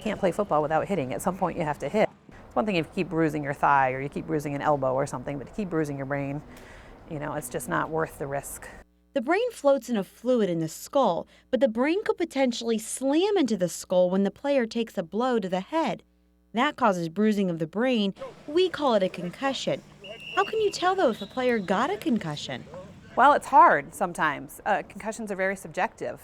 can't play football without hitting. At some point you have to hit. It's one thing if you keep bruising your thigh or you keep bruising an elbow or something, but to keep bruising your brain, it's just not worth the risk. The brain floats in a fluid in the skull, but the brain could potentially slam into the skull when the player takes a blow to the head. That causes bruising of the brain. We call it a concussion. How can you tell, though, if a player got a concussion? Well, it's hard sometimes. Concussions are very subjective.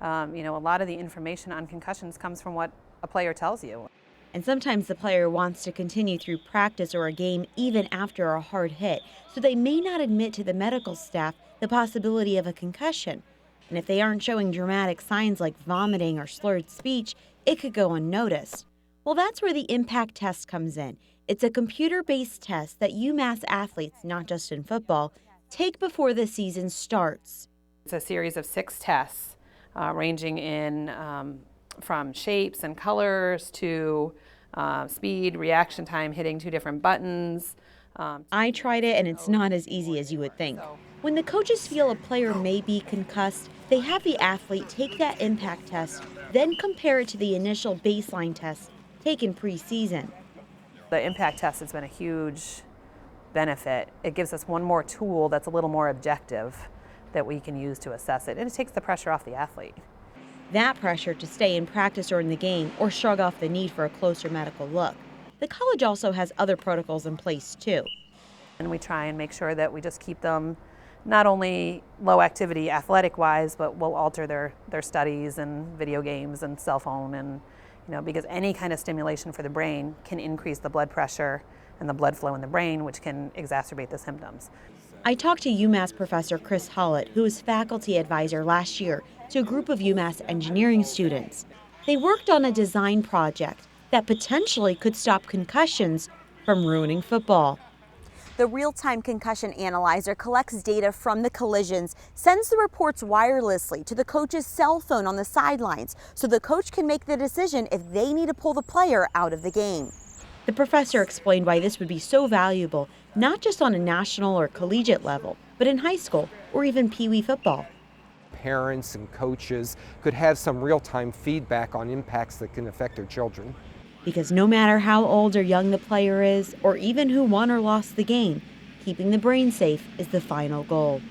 A lot of the information on concussions comes from what a player tells you. And sometimes the player wants to continue through practice or a game even after a hard hit, so they may not admit to the medical staff the possibility of a concussion. And if they aren't showing dramatic signs like vomiting or slurred speech, it could go unnoticed. Well, that's where the impact test comes in. It's a computer-based test that UMASS athletes, not just in football, take before the season starts. It's a series of 6 tests ranging in from shapes and colors to speed, reaction time, hitting 2 different buttons. I tried it, and it's not as easy as you would think. When the coaches feel a player may be concussed, they have the athlete take that impact test, then compare it to the initial baseline test taken pre-season. The impact test has been a huge benefit. It gives us one more tool that's a little more objective that we can use to assess it, and it takes the pressure off the athlete. That pressure to stay in practice or in the game or shrug off the need for a closer medical look. The college also has other protocols in place too. And we try and make sure that we just keep them not only low activity athletic-wise, but we'll alter their studies and video games and cell phone, and because any kind of stimulation for the brain can increase the blood pressure and the blood flow in the brain, which can exacerbate the symptoms. I talked to UMass professor Kris Hollot, who was faculty advisor last year to a group of UMass engineering students. They worked on a design project that potentially could stop concussions from ruining football. The Real Time Concussion Analyzer collects data from the collisions, sends the reports wirelessly to the coach's cell phone on the sidelines, so the coach can make the decision if they need to pull the player out of the game. The professor explained why this would be so valuable, not just on a national or collegiate level, but in high school or even Pee Wee football. Parents and coaches could have some real-time feedback on impacts that can affect their children. Because no matter how old or young the player is, or even who won or lost the game, keeping the brain safe is the final goal.